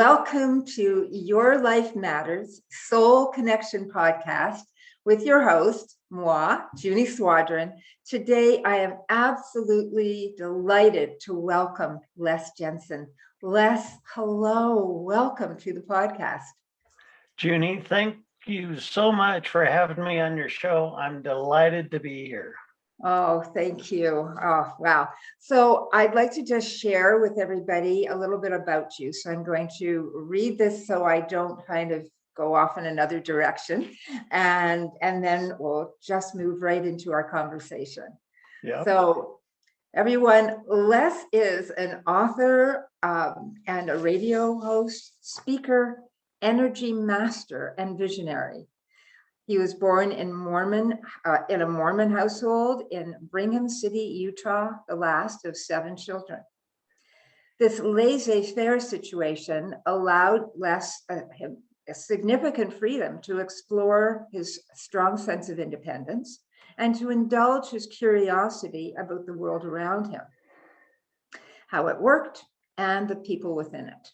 Welcome to Your Life Matters Soul Connection podcast with your host, moi, Junie Swadron. Today, I am absolutely delighted to welcome Les Jensen. Les, hello. Welcome to the podcast. Junie, thank you so much for having me on your show. I'm delighted to be here. Oh, thank you. Oh, wow. So I'd like to just share with everybody a little bit about you. So I'm going to read this so I don't kind of go off in another direction. And then we'll just move right into our conversation. Yep. So everyone, Les is an author and a radio host, speaker, energy master, and visionary. He was born in a Mormon household in Brigham City, Utah, the last of 7 children. This laissez faire situation allowed Les a significant freedom to explore his strong sense of independence and to indulge his curiosity about the world around him, how it worked, and the people within it.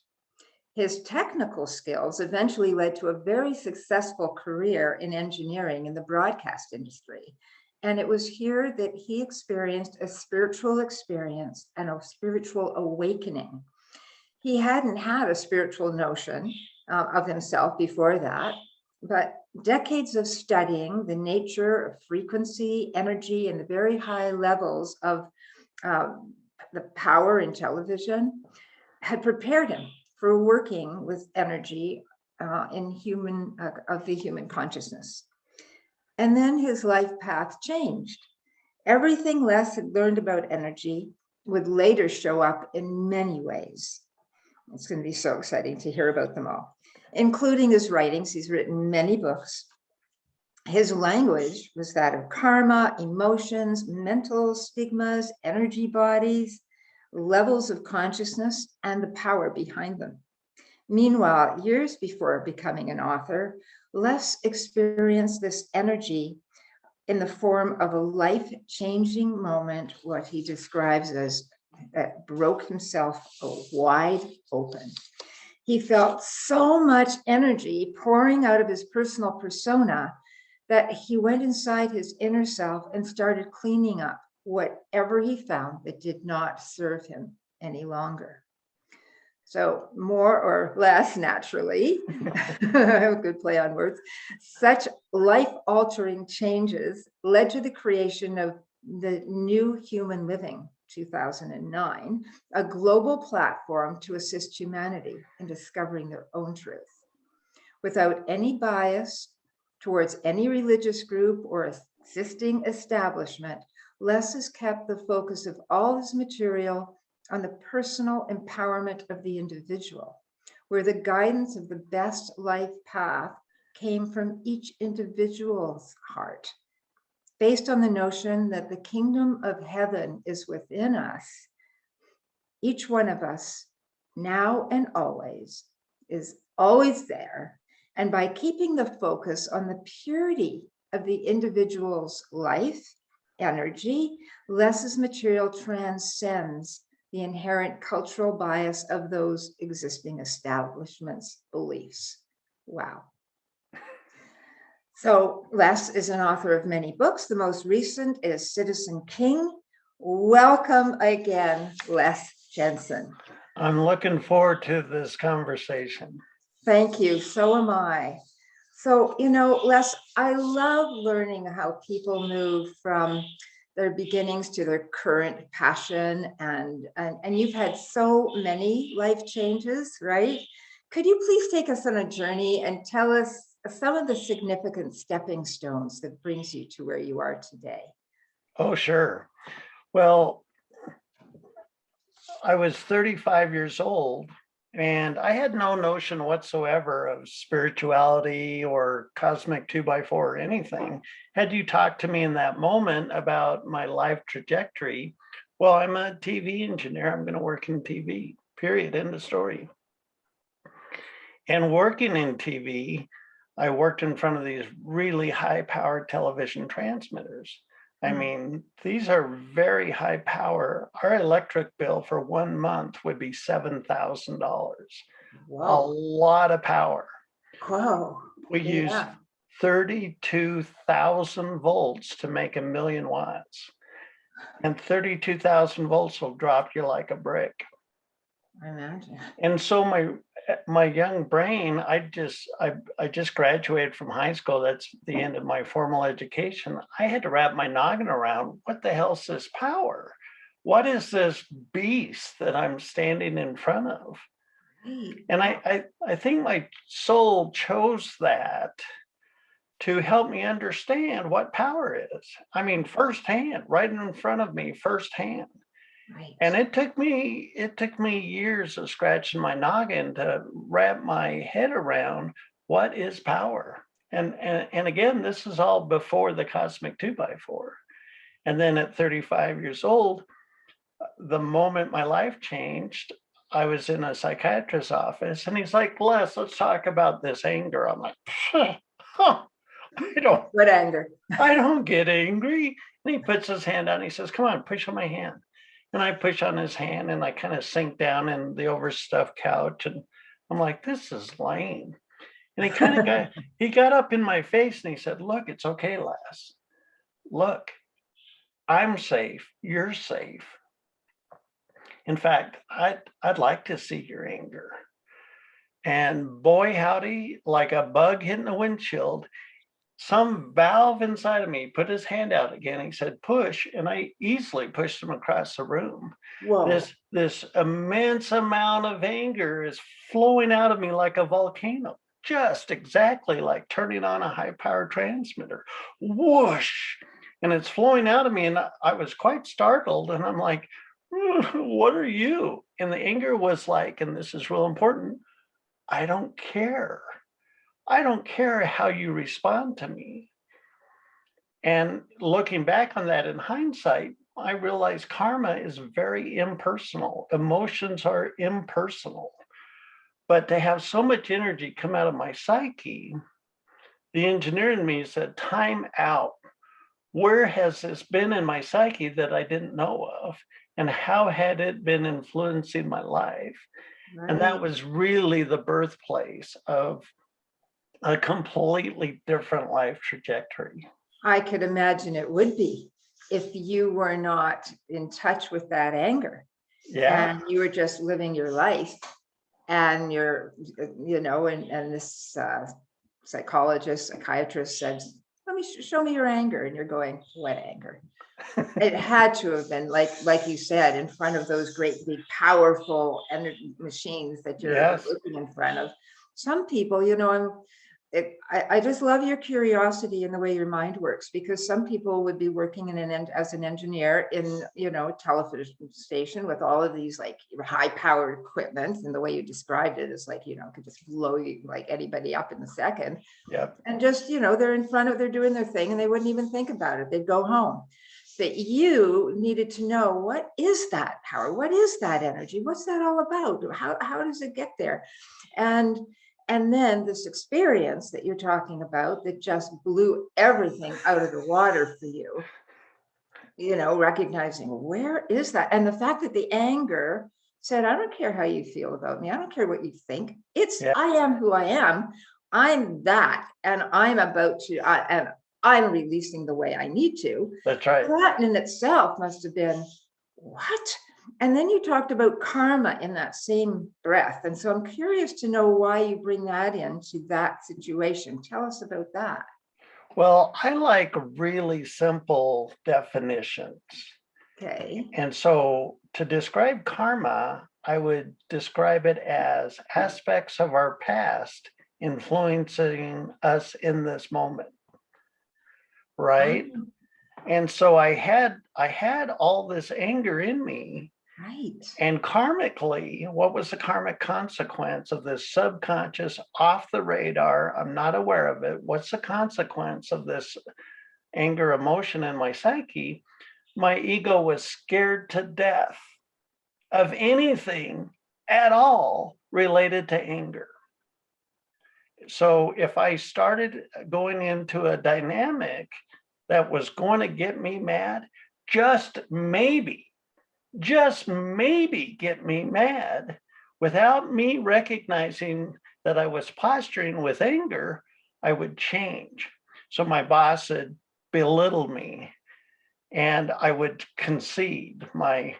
His technical skills eventually led to a very successful career in engineering in the broadcast industry. And it was here that he experienced a spiritual experience and a spiritual awakening. He hadn't had a spiritual notion of himself before that, but decades of studying the nature of frequency, energy, and the very high levels of the power in television had prepared him for working with energy of the human consciousness. And then his life path changed. Everything Les had learned about energy would later show up in many ways. It's going to be so exciting to hear about them all, including his writings. He's written many books. His language was that of karma, emotions, mental stigmas, energy bodies, levels of consciousness, and the power behind them. Meanwhile, years before becoming an author, Les experienced this energy in the form of a life-changing moment, what he describes as broke himself wide open. He felt so much energy pouring out of his personal persona that he went inside his inner self and started cleaning up whatever he found that did not serve him any longer. So more or less naturally, good play on words, such life-altering changes led to the creation of the New Human Living 2009, a global platform to assist humanity in discovering their own truth. Without any bias towards any religious group or existing establishment, Les has kept the focus of all his material on the personal empowerment of the individual, where the guidance of the best life path came from each individual's heart, based on the notion that the kingdom of heaven is within us. Each one of us, now and always, is always there. And by keeping the focus on the purity of the individual's life, energy, Les's material transcends the inherent cultural bias of those existing establishments' beliefs. Wow. So Les is an author of many books. The most recent is Citizen King. Welcome again, Les Jensen. I'm looking forward to this conversation. Thank you. So am I. So, Les, I love learning how people move from their beginnings to their current passion, and you've had so many life changes, right? Could you please take us on a journey and tell us some of the significant stepping stones that brings you to where you are today? Oh, sure. Well, I was 35 years old, and I had no notion whatsoever of spirituality or cosmic 2x4 or anything. Had you talked to me in that moment about my life trajectory, well, I'm a TV engineer. I'm going to work in TV, period, end of story. And working in TV, I worked in front of these really high-powered television transmitters. I mean, these are very high power. Our electric bill for 1 month would be $7,000. a Whoa. lot of power. Whoa. We use Yeah. 32,000 volts to make 1,000,000 watts. And 32,000 volts will drop you like a brick. I imagine. And so my young brain, I just graduated from high school. That's the end of my formal education. I had to wrap my noggin around, what the hell's this power? What is this beast that I'm standing in front of? Right. And I think my soul chose that to help me understand what power is. I mean, firsthand, right in front of me, firsthand. Right. And it took me years of scratching my noggin to wrap my head around what is power. And again, this is all before the cosmic 2x4. And then at 35 years old, the moment my life changed, I was in a psychiatrist's office and he's like, Les, let's talk about this anger. I'm like, huh, What anger? I don't get angry. And he puts his hand out and he says, come on, push on my hand. And I push on his hand and I kind of sink down in the overstuffed couch. And I'm like, this is lame. And he got up in my face and he said, look, it's okay, Les. Look, I'm safe. You're safe. In fact, I'd like to see your anger. And boy, howdy, like a bug hitting the windshield, some valve inside of me put his hand out again. He said, push. And I easily pushed him across the room. Whoa. This immense amount of anger is flowing out of me like a volcano, just exactly like turning on a high power transmitter. Whoosh. And it's flowing out of me. And I was quite startled. And I'm like, what are you? And the anger was like, and this is real important, I don't care. I don't care how you respond to me. And looking back on that in hindsight, I realized karma is very impersonal. Emotions are impersonal. But to have so much energy come out of my psyche, the engineer in me said, time out. Where has this been in my psyche that I didn't know of? And how had it been influencing my life? Right. And that was really the birthplace of a completely different life trajectory. I could imagine it would be if you were not in touch with that anger. Yeah. And you were just living your life. And you're, and this psychiatrist said, let me show me your anger. And you're going, what anger? It had to have been like you said, in front of those great big powerful energy machines that you're working in front of. Some people, I just love your curiosity and the way your mind works, because some people would be working as an engineer in a television station with all of these like high powered equipment, and the way you described it is like could just blow you like anybody up in a second. Yep. And just they're doing their thing and they wouldn't even think about it. They'd go home. That you needed to know, what is that power? What is that energy? What's that all about? How does it get there? And then this experience that you're talking about that just blew everything out of the water for you, recognizing, where is that? And the fact that the anger said, I don't care how you feel about me. I don't care what you think. I am who I am. I'm that. And I'm about to, and I'm releasing the way I need to. That's right. That in itself must have been, what? And then you talked about karma in that same breath. And so I'm curious to know why you bring that into that situation. Tell us about that. Well, I like really simple definitions. Okay. And so to describe karma, I would describe it as aspects of our past influencing us in this moment. Right. And so I had all this anger in me. Right. And karmically, what was the karmic consequence of this subconscious off the radar? I'm not aware of it. What's the consequence of this anger emotion in my psyche? My ego was scared to death of anything at all related to anger. So if I started going into a dynamic that was going to get me mad, just maybe get me mad without me recognizing that I was posturing with anger, I would change. So my boss would belittle me and I would concede. My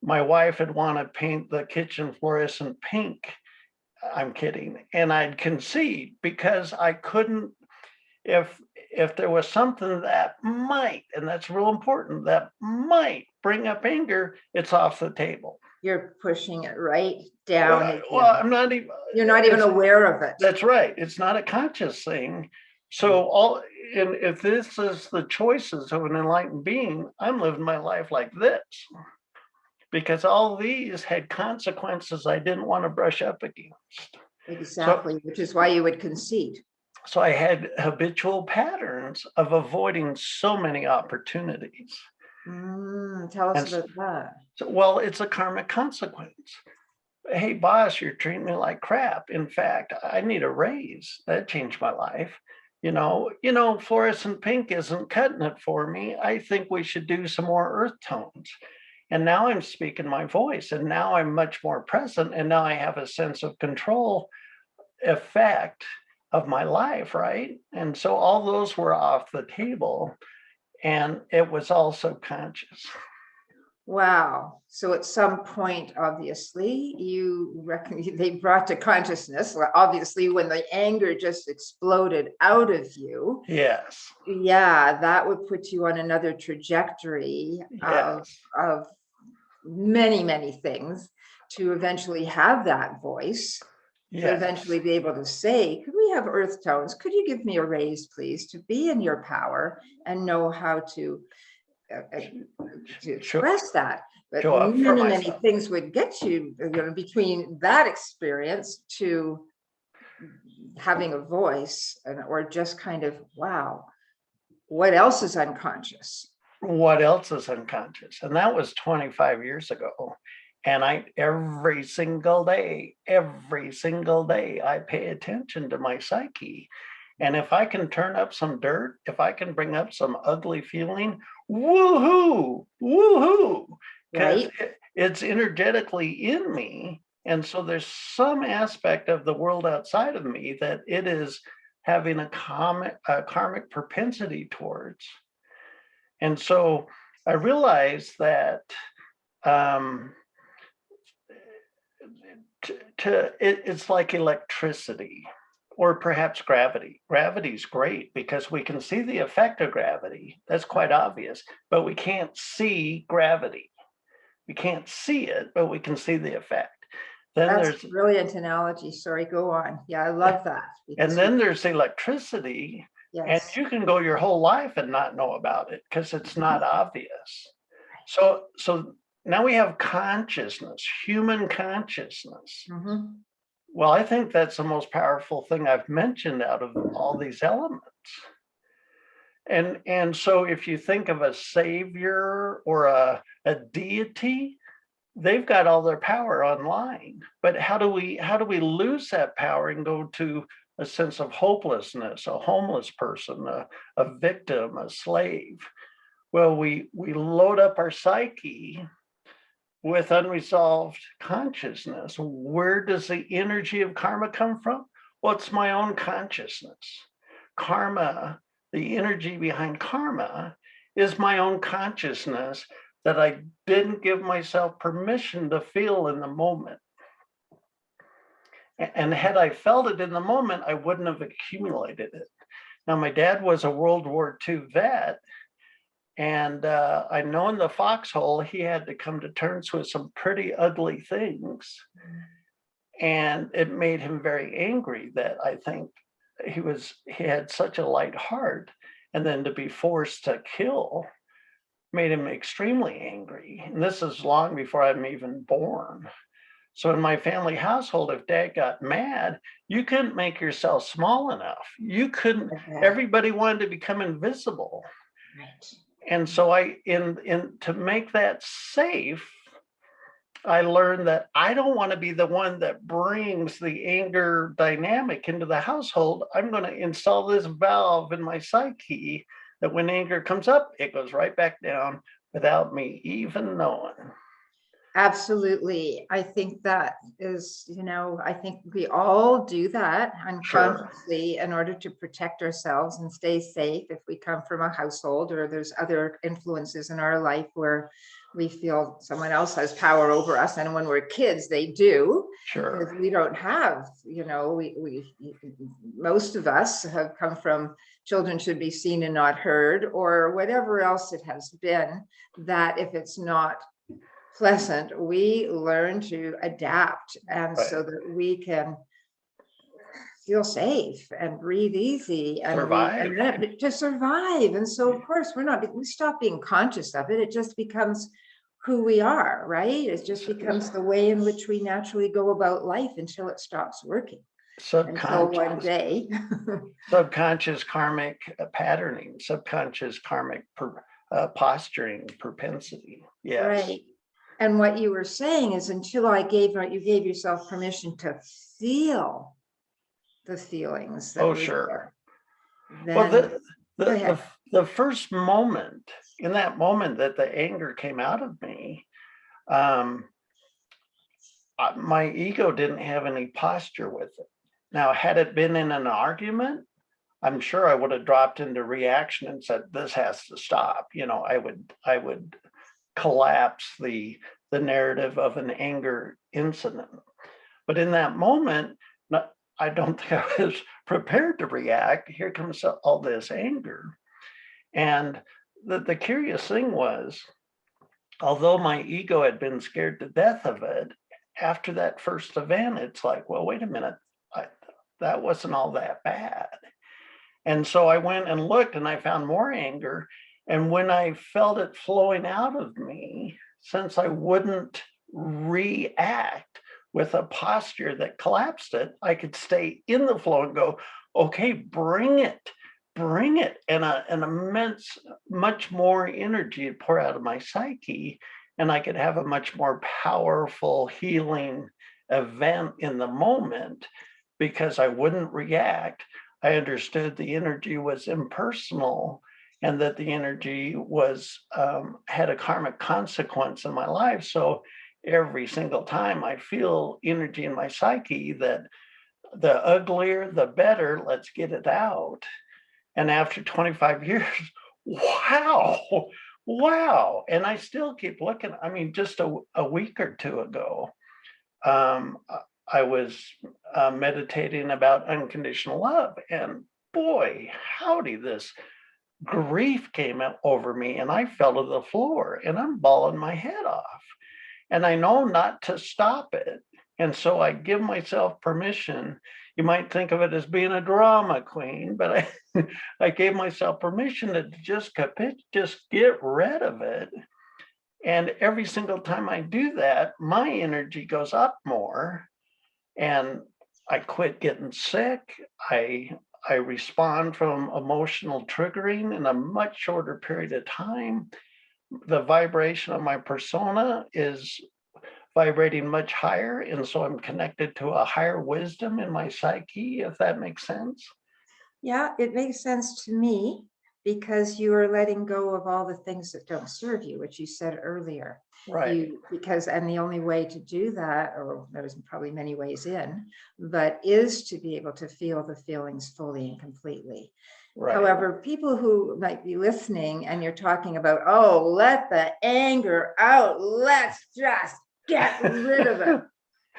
wife would want to paint the kitchen fluorescent pink. I'm kidding. And I'd concede because I couldn't, if there was something that might, and that's real important, that might bring up anger, it's off the table. You're pushing it right down. Well, I'm not even. You're not even aware of it. That's right. It's not a conscious thing. So if this is the choices of an enlightened being, I'm living my life like this because all these had consequences I didn't want to brush up against. Exactly, which is why you would concede. So I had habitual patterns of avoiding so many opportunities. Tell us about that. So, well, it's a karmic consequence. Hey, boss, you're treating me like crap. In fact, I need a raise. That changed my life. Fluorescent pink isn't cutting it for me. I think we should do some more earth tones. And now I'm speaking my voice, and now I'm much more present, and now I have a sense of control effect of my life, right? And so all those were off the table, and it was all subconscious. Wow. So at some point, obviously, they brought to consciousness, obviously, when the anger just exploded out of you. Yes. Yeah, that would put you on another trajectory of many, many things to eventually have that voice, to eventually be able to say, could we have earth tones? Could you give me a raise, please, to be in your power and know how to express that. But many things would get you, between that experience to having a voice, or just kind of, wow, what else is unconscious? What else is unconscious? And that was 25 years ago. And every single day, I pay attention to my psyche. And if I can turn up some dirt, if I can bring up some ugly feeling, woohoo, because it's energetically in me. And so there's some aspect of the world outside of me that it is having a karmic propensity towards. And so I realized that it's like electricity. Or perhaps gravity. Gravity is great because we can see the effect of gravity. That's quite obvious, but we can't see gravity. We can't see it, but we can see the effect. That's a brilliant analogy. Sorry, go on. Yeah, I love that. And then there's electricity, and you can go your whole life and not know about it because it's not obvious. So now we have consciousness, human consciousness. Well, I think that's the most powerful thing I've mentioned out of all these elements. And so if you think of a savior or a deity, they've got all their power online. But how do we lose that power and go to a sense of hopelessness, a homeless person, a victim, a slave? Well, we load up our psyche with unresolved consciousness. Where does the energy of karma come from? Well, it's my own consciousness. Karma, the energy behind karma, is my own consciousness that I didn't give myself permission to feel in the moment. And had I felt it in the moment, I wouldn't have accumulated it. Now, my dad was a World War II vet. And I know in the foxhole, he had to come to terms with some pretty ugly things. And it made him very angry that I think he had such a light heart. And then to be forced to kill made him extremely angry. And this is long before I'm even born. So in my family household, if dad got mad, you couldn't make yourself small enough. You couldn't, everybody wanted to become invisible. Right. And so to make that safe, I learned that I don't want to be the one that brings the anger dynamic into the household. I'm going to install this valve in my psyche that when anger comes up, it goes right back down without me even knowing. Absolutely. I think that is, I think we all do that Sure, unconsciously in order to protect ourselves and stay safe if we come from a household or there's other influences in our life where we feel someone else has power over us. And when we're kids, they do, because sure. we don't have, most of us have come from children should be seen and not heard, or whatever else it has been, that if it's not pleasant, we learn to adapt, and so Right. that we can feel safe and breathe easy, and Survive. then to survive. And so of course we stop being conscious of it. It just becomes who we are, right? It just becomes the way in which we naturally go about life until it stops working, until one Subconscious, day. subconscious karmic patterning, subconscious karmic posturing propensity. Yes. Right. And what you were saying is, until you gave yourself permission to feel the feelings that Oh, were sure. there, Well, then go the ahead. the the first moment, in that moment that the anger came out of me, um, my ego didn't have any posture with it. Now, had it been in an argument, I'm sure I would have dropped into reaction and said, "This has to stop." I would collapse the narrative of an anger incident. But in that moment, I don't think I was prepared to react. Here comes all this anger. And the curious thing was, although my ego had been scared to death of it, after that first event, it's like, well, wait a minute, I, that wasn't all that bad. And so I went and looked and I found more anger. And when I felt it flowing out of me, since I wouldn't react with a posture that collapsed it, I could stay in the flow and go, okay, bring it. And an immense, much more energy would pour out of my psyche. And I could have a much more powerful healing event in the moment because I wouldn't react. I understood the energy was impersonal and that the energy was had a karmic consequence in my life. So every single time I feel energy in my psyche that the uglier, the better, let's get it out. And after 25 years, wow, wow. And I still keep looking. I mean, just a week or two ago, um, I was meditating about unconditional love. And boy, howdy, this grief came over me and I fell to the floor and I'm bawling my head off. And I know not to stop it. And so I give myself permission. You might think of it as being a drama queen, but I gave myself permission to just just get rid of it. And every single time I do that, my energy goes up more and I quit getting sick. I I respond from emotional triggering in a much shorter period of time. The vibration of my persona is vibrating much higher, and so I'm connected to a higher wisdom in my psyche, if that makes sense. Yeah, it makes sense to me, because you are letting go of all the things that don't serve you, which you said earlier. Right, And the only way to do that, or there's probably many ways in, but is to be able to feel the feelings fully and completely. right. However, people who might be listening and you're talking about, oh, let the anger out, let's just get rid of it.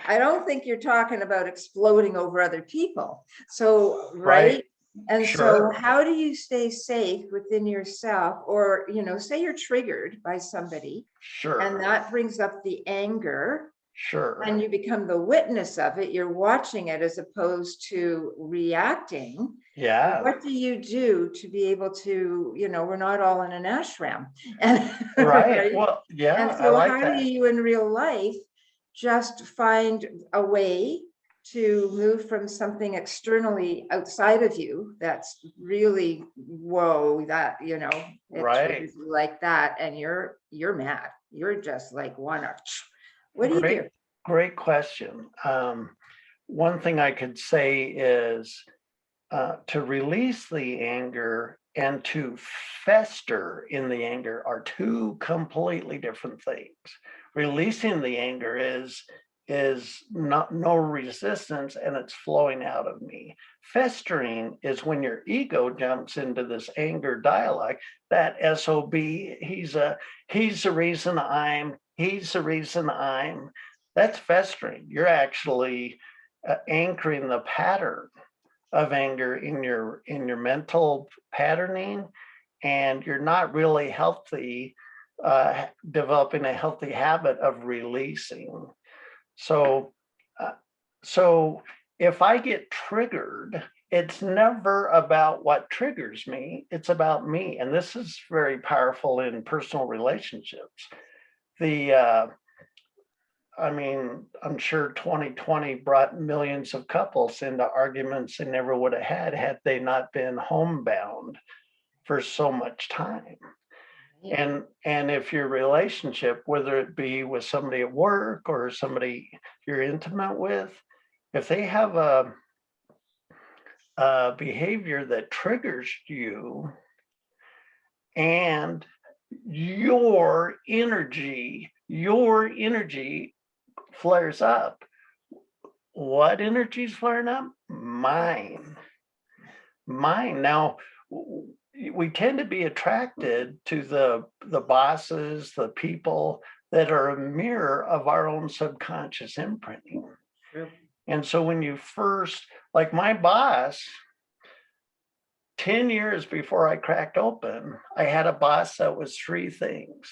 I don't think you're talking about exploding over other people. So, Right, right? And so, sure, how do you stay safe within yourself? Or, say you're triggered by somebody and sure, that brings up the anger sure. and you become the witness of it, you're watching it as opposed to reacting. Yeah, What do you do to be able to, we're not all in an ashram, and right. right? Well, And yeah, I so, like how do that. you in real life just find a way to move from something externally outside of you that's really, whoa, that, it Right. triggers you like that, and you're mad. You're just like, wanna, what do you do? Great, great question. One thing I could say is to release the anger and to fester in the anger are two completely different things. Releasing the anger is not no resistance, and it's flowing out of me. Festering is when your ego jumps into this anger dialogue. That SOB, he's the reason he's the reason I'm. That's festering. You're actually anchoring the pattern of anger in your mental patterning, and you're not really healthy, developing a healthy habit of releasing. So, so if I get triggered, it's never about what triggers me. It's about me. And this is very powerful in personal relationships. I'm sure 2020 brought millions of couples into arguments they never would have had they not been homebound for so much time. And if your relationship, whether it be with somebody at work or somebody you're intimate with, if they have a behavior that triggers you and your energy flares up, what energy is flaring up? Mine. Now, we tend to be attracted to the bosses, the people that are a mirror of our own subconscious imprinting. True. And so when you first, like my boss, 10 years before I cracked open, I had a boss that was three things.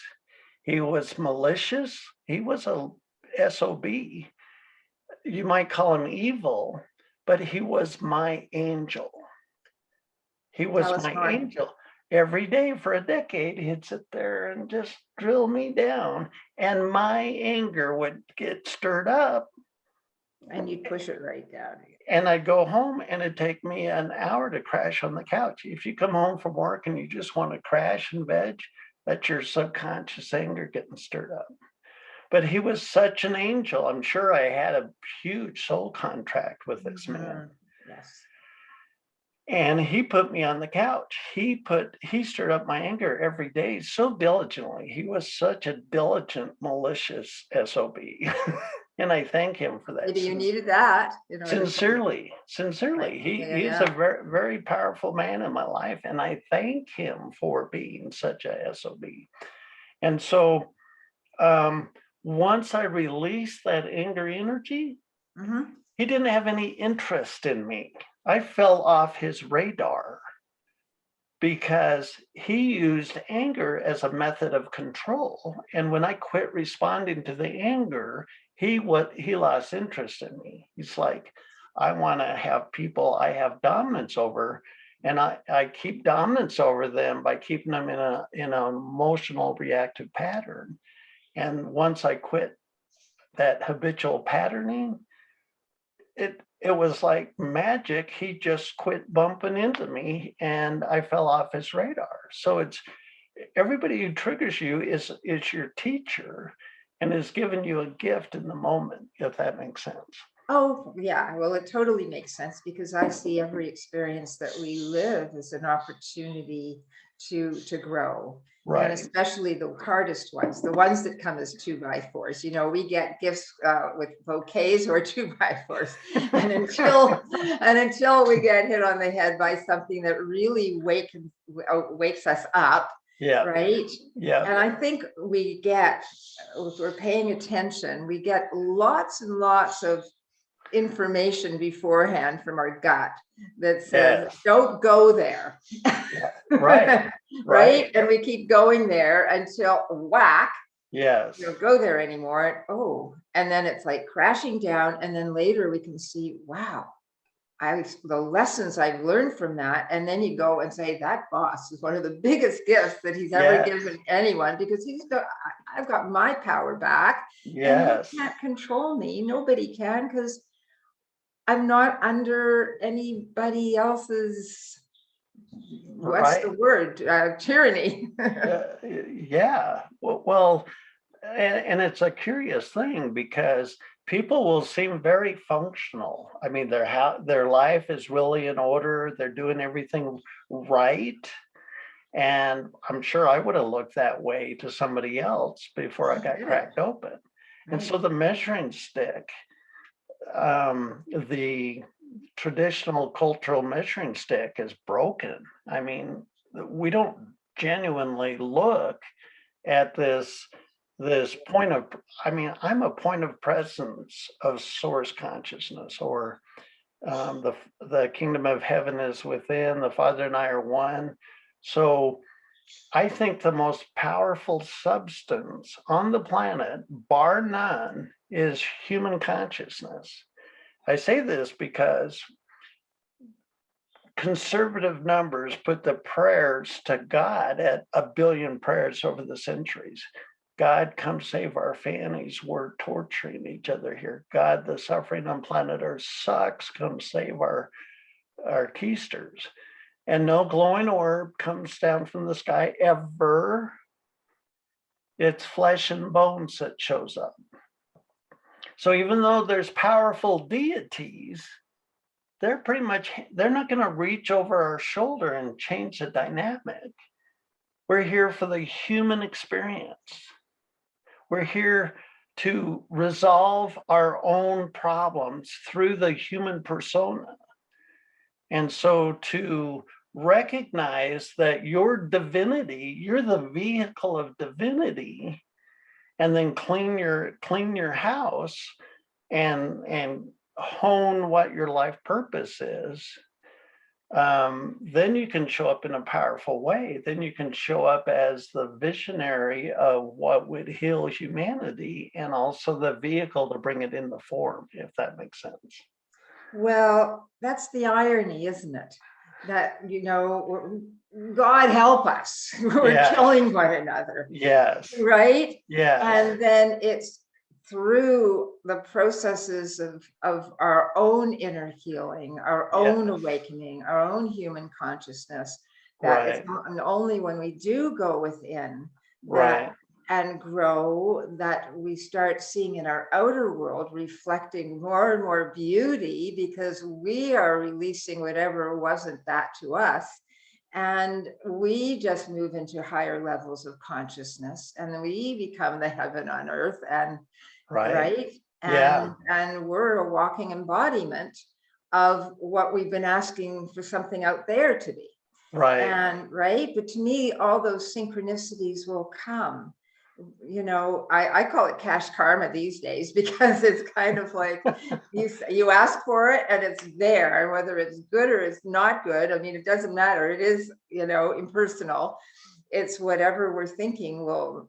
He was malicious. He was a SOB. You might call him evil, but he was my angel. He was my angel. Every day for a decade, he'd sit there and just drill me down. And my anger would get stirred up. And you'd push it right down. And I'd go home and it'd take me an hour to crash on the couch. If you come home from work and you just want to crash and veg, that's your subconscious anger getting stirred up. But he was such an angel. I'm sure I had a huge soul contract with this man. Yes. And he put me on the couch. He stirred up my anger every day so diligently. He was such a diligent, malicious SOB. And I thank him for that. Maybe you needed that. Sincerely. Right. He's a very, very powerful man in my life. And I thank him for being such a SOB. And so once I released that anger energy, he didn't have any interest in me. I fell off his radar because he used anger as a method of control. And when I quit responding to the anger, he lost interest in me. He's like, I want to have people I have dominance over, and I keep dominance over them by keeping them in an emotional reactive pattern. And once I quit that habitual patterning, it was like magic. He just quit bumping into me and I fell off his radar. So it's everybody who triggers you is your teacher and is giving you a gift in the moment, if that makes sense. Oh, yeah. Well, it totally makes sense because I see every experience that we live as an opportunity to grow. Right. And especially the hardest ones, the ones that come as 2x4s. We get gifts with bouquets or 2x4s, and until we get hit on the head by something that really wakes us up. Yeah. Right. Yeah. And I think if we're paying attention, we get lots and lots of information beforehand from our gut that says, don't go there. Yeah. Right. Right. And we keep going there until whack. Yes. You don't go there anymore. And then it's like crashing down. And then later we can see, wow, the lessons I've learned from that. And then you go and say, that boss is one of the biggest gifts that he's ever given anyone, because I've got my power back. Yes. And he can't control me. Nobody can, because I'm not under anybody else's, what's the word? Tyranny. Yeah. Well, and it's a curious thing because people will seem very functional. I mean, their life is really in order. They're doing everything right. And I'm sure I would have looked that way to somebody else before I got cracked open. And so the measuring stick, the traditional cultural measuring stick is broken. I mean, we don't genuinely look at this point of, I mean, I'm a point of presence of source consciousness, or the kingdom of heaven is within, the Father and I are one. So I think the most powerful substance on the planet, bar none, is human consciousness. I say this because conservative numbers put the prayers to God at 1 billion prayers over the centuries. God, come save our fannies. We're torturing each other here. God, the suffering on planet Earth sucks. Come save our keisters. And no glowing orb comes down from the sky ever. It's flesh and bones that shows up. So even though there's powerful deities, they're not going to reach over our shoulder and change the dynamic. We're here for the human experience. We're here to resolve our own problems through the human persona. And so to recognize that your divinity, you're the vehicle of divinity, and then clean your house and hone what your life purpose is, then you can show up in a powerful way. Then you can show up as the visionary of what would heal humanity, and also the vehicle to bring it into form, if that makes sense. Well, that's the irony, isn't it? That, God help us. We're killing one another. Yes. Right? Yes. And then it's through the processes of our own inner healing, our own awakening, our own human consciousness, that it's only when we do go within that and grow that we start seeing in our outer world reflecting more and more beauty, because we are releasing whatever wasn't that to us. And we just move into higher levels of consciousness, and we become the heaven on earth. And and we're a walking embodiment of what we've been asking for something out there to be. But to me, all those synchronicities will come. I call it cash karma these days, because it's kind of like you ask for it and it's there, and whether it's good or it's not good, I mean, it doesn't matter. It is, impersonal. It's whatever we're thinking will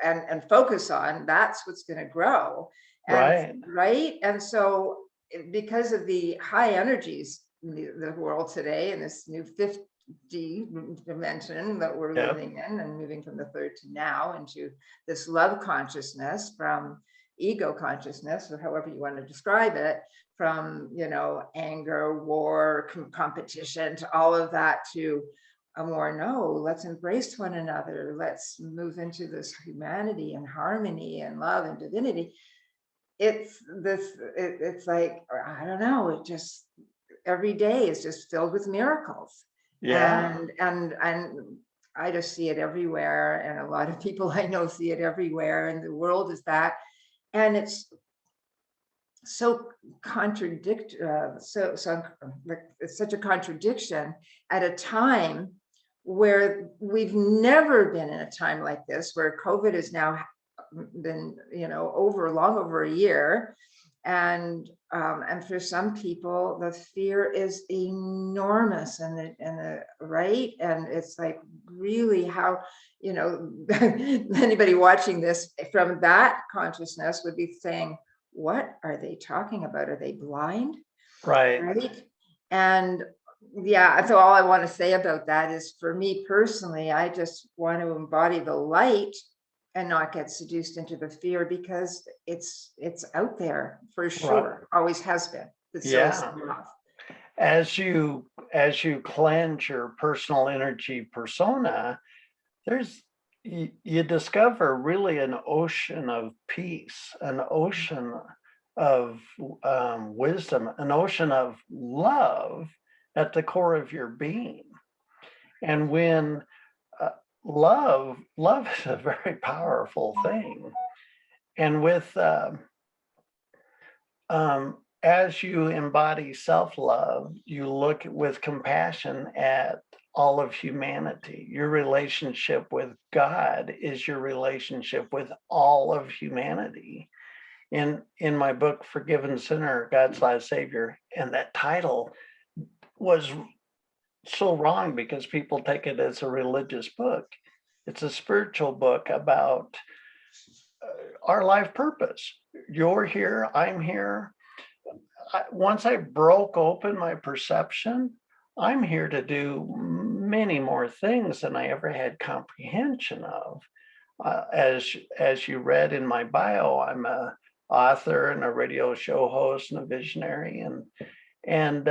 and focus on, that's what's going to grow. And so because of the high energies in the world today, and this new fifth dimension that we're living in, and moving from the third to now into this love consciousness, from ego consciousness, or however you want to describe it, from anger, war, competition, to all of that, to a more, no, let's embrace one another, let's move into this humanity and harmony and love and divinity. It's like, I don't know, it just every day is just filled with miracles. And I just see it everywhere, and a lot of people I know see it everywhere, and the world is that. And it's so contradictory, it's such a contradiction at a time where we've never been in a time like this, where COVID has now been long over a year. And for some people, the fear is enormous, and it's like, really, how, anybody watching this from that consciousness would be saying, what are they talking about? Are they blind? And so all I want to say about that is, for me personally, I just want to embody the light and not get seduced into the fear, because it's out there for sure. Always has been. As you cleanse your personal energy persona, you discover really an ocean of peace, an ocean of wisdom, an ocean of love at the core of your being. And when love is a very powerful thing. And with as you embody self-love, you look with compassion at all of humanity. Your relationship with God is your relationship with all of humanity. In my book, Forgiven Sinner, God's Last Savior, and that title was so wrong because people take it as a religious book. It's a spiritual book about our life purpose. You're here, I'm here. Once I broke open my perception, I'm here to do many more things than I ever had comprehension of. As you read in my bio, I'm a author and a radio show host and a visionary, and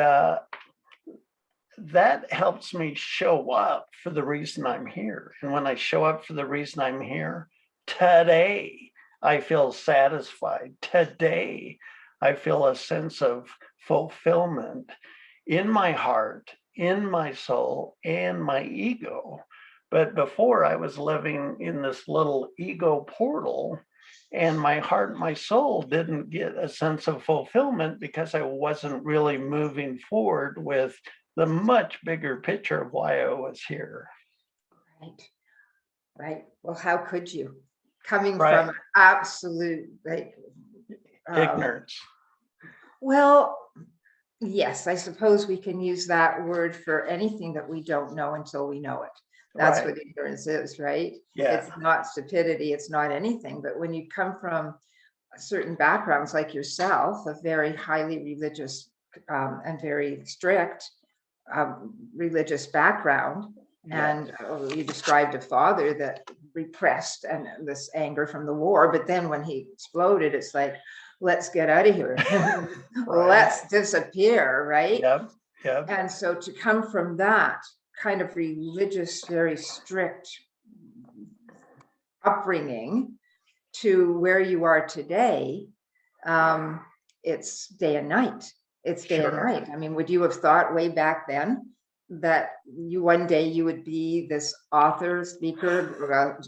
that helps me show up for the reason I'm here. And when I show up for the reason I'm here, today I feel satisfied. Today I feel a sense of fulfillment in my heart, in my soul, and my ego. But before, I was living in this little ego portal, and my heart and my soul didn't get a sense of fulfillment because I wasn't really moving forward with the much bigger picture of why I was here. Right. Right. Well, how could you? Coming Right. from absolute, like, Ignorance. well, yes, I suppose we can use that word for anything that we don't know until we know it. That's Right. what ignorance is, right? Yeah. It's not stupidity, it's not anything. But when you come from certain backgrounds like yourself, a very highly religious and very strict religious background, Yeah. and you described a father that repressed and this anger from the war, but then when he exploded, it's like, let's get out of here. Right. Let's disappear, right? Yep. Yep. And so to come from that kind of religious, very strict upbringing to where you are today, it's day and night. It's day and Sure. night. I mean, would you have thought way back then that you one day you would be this author, speaker,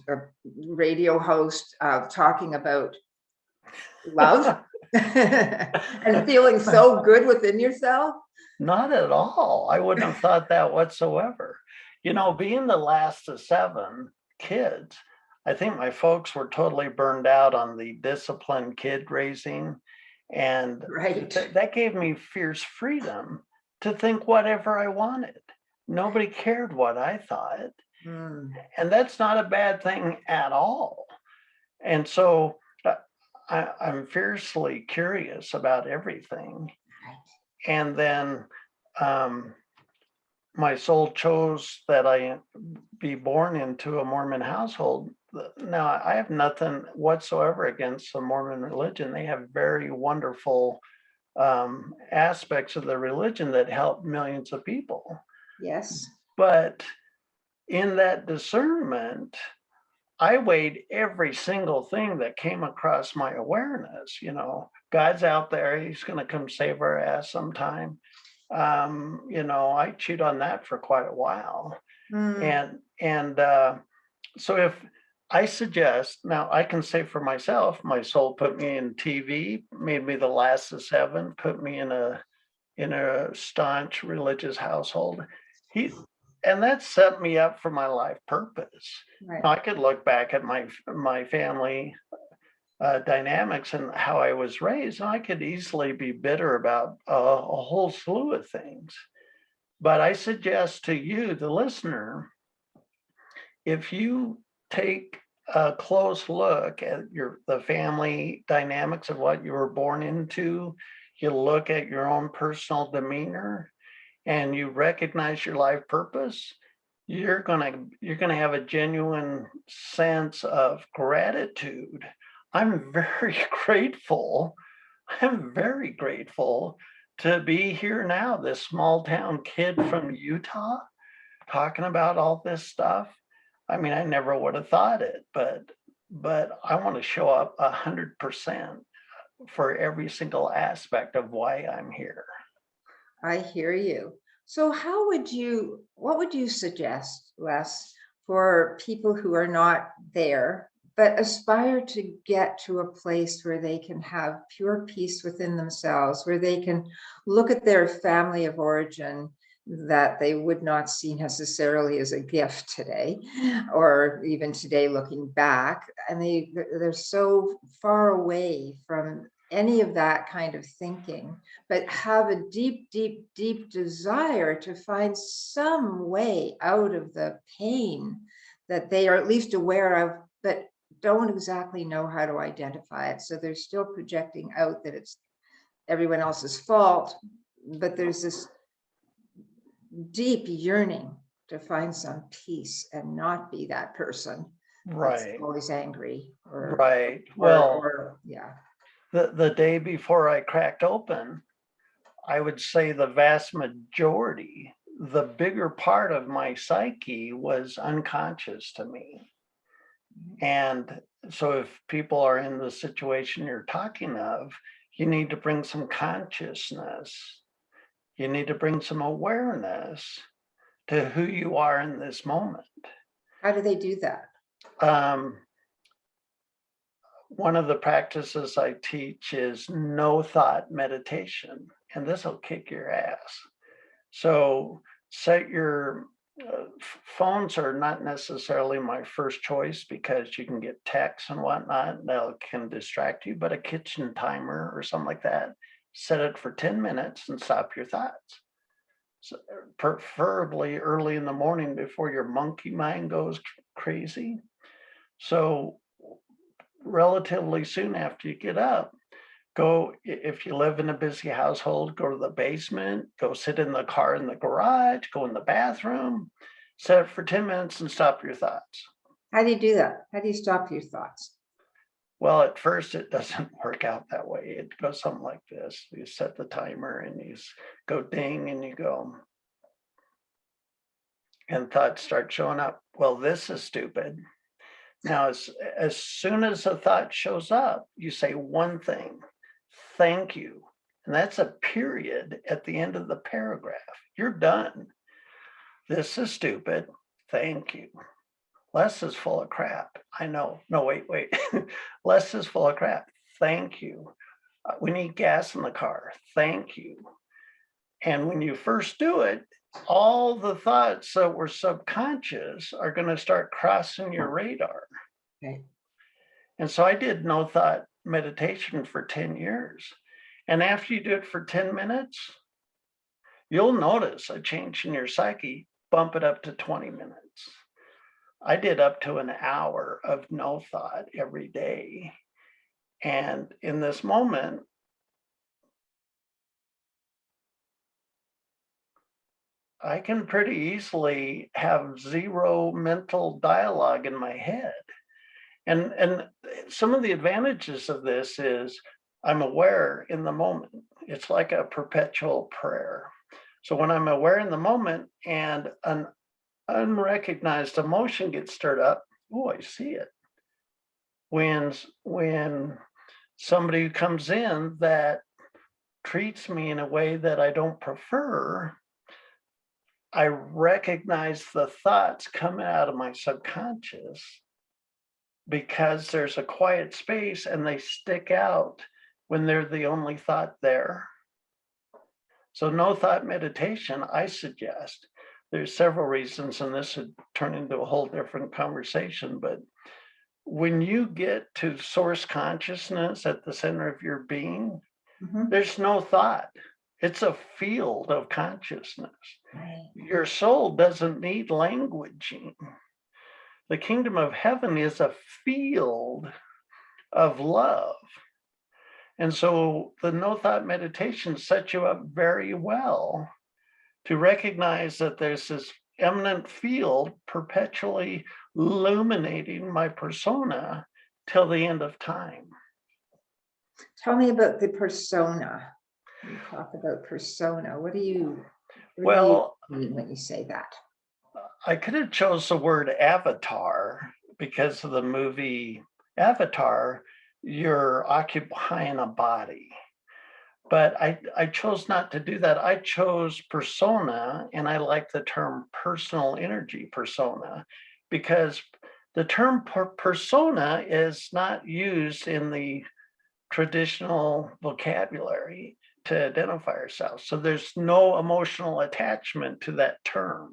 radio host talking about love and feeling so good within yourself? Not at all. I wouldn't have thought that whatsoever. You know, being the last of 7 kids, I think my folks were totally burned out on the disciplined kid raising. And Right. that gave me fierce freedom to think whatever I wanted. Nobody cared what I thought. Mm. And that's not a bad thing at all. And so I'm fiercely curious about everything. And then my soul chose that I be born into a Mormon household. Now, I have nothing whatsoever against the Mormon religion. They have very wonderful aspects of the religion that help millions of people. Yes. But in that discernment, I weighed every single thing that came across my awareness. You know, God's out there. He's going to come save our ass sometime. You know, I chewed on that for quite a while. Mm. And so if I suggest, now I can say for myself, my soul put me in TV, made me the last of 7, put me in a staunch religious household. And that set me up for my life purpose. Right. Now, I could look back at my family dynamics and how I was raised, and I could easily be bitter about a whole slew of things. But I suggest to you, the listener, if you take a close look at the family dynamics of what you were born into, you look at your own personal demeanor, and you recognize your life purpose, you're gonna have a genuine sense of gratitude. I'm very grateful. I'm very grateful to be here now, this small town kid from Utah, talking about all this stuff. I mean, I never would have thought it, but I want to show up 100% for every single aspect of why I'm here. I hear you. So what would you suggest, Les, for people who are not there, but aspire to get to a place where they can have pure peace within themselves, where they can look at their family of origin that they would not see necessarily as a gift today, or even today looking back. And they're so far away from any of that kind of thinking, but have a deep, deep, deep desire to find some way out of the pain that they are at least aware of, but don't exactly know how to identify it. So they're still projecting out that it's everyone else's fault, but there's this deep yearning to find some peace and not be that person that's Right. always angry Right. Well, yeah. the day before I cracked open, I would say the vast majority, the bigger part of my psyche was unconscious to me. And so if people are in the situation you're talking of, you need to bring some consciousness. You need to bring some awareness to who you are in this moment. How do they do that? One of the practices I teach is no thought meditation, and this will kick your ass. So set your phones are not necessarily my first choice because you can get texts and whatnot that can distract you, but a kitchen timer or something like that, set it for 10 minutes and stop your thoughts. So preferably early in the morning before your monkey mind goes crazy. So relatively soon after you get up, go, if you live in a busy household, go to the basement, go sit in the car in the garage, go in the bathroom, set it for 10 minutes and stop your thoughts. How do you do that? How do you stop your thoughts? Well, at first it doesn't work out that way. It goes something like this. You set the timer and you go ding and you go, and thoughts start showing up. Well, this is stupid. Now, as soon as a thought shows up, you say one thing, thank you. And that's a period at the end of the paragraph. You're done. This is stupid. Thank you. Les is full of crap. I know. No, wait. Les is full of crap. Thank you. We need gas in the car. Thank you. And when you first do it, all the thoughts that were subconscious are going to start crossing your radar. Okay. And so I did no thought meditation for 10 years. And after you do it for 10 minutes, you'll notice a change in your psyche, bump it up to 20 minutes. I did up to an hour of no thought every day. And in this moment, I can pretty easily have zero mental dialogue in my head. And some of the advantages of this is I'm aware in the moment. It's like a perpetual prayer. So when I'm aware in the moment and an unrecognized emotion gets stirred up, oh, I see it. When somebody comes in that treats me in a way that I don't prefer, I recognize the thoughts coming out of my subconscious because there's a quiet space and they stick out when they're the only thought there. So no thought meditation, I suggest. There's several reasons, and this would turn into a whole different conversation, but when you get to source consciousness at the center of your being, there's no thought. It's a field of consciousness. Right. Your soul doesn't need languaging. The kingdom of heaven is a field of love. And so the no thought meditation sets you up very well to recognize that there's this eminent field perpetually illuminating my persona till the end of time. Tell me about the persona. You talk about persona. What do you mean when you say that? I could have chose the word avatar because of the movie Avatar. You're occupying a body. But I chose not to do that. I chose persona, and I like the term personal energy persona because the term persona is not used in the traditional vocabulary to identify ourselves. So there's no emotional attachment to that term.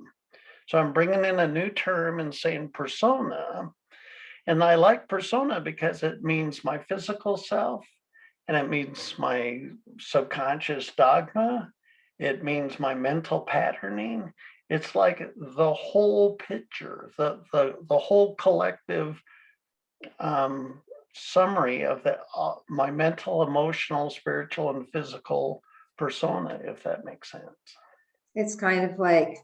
So I'm bringing in a new term and saying persona. And I like persona because it means my physical self, and it means my subconscious dogma. It means my mental patterning. It's like the whole picture, the whole collective summary of my mental, emotional, spiritual, and physical persona, if that makes sense. It's kind of like,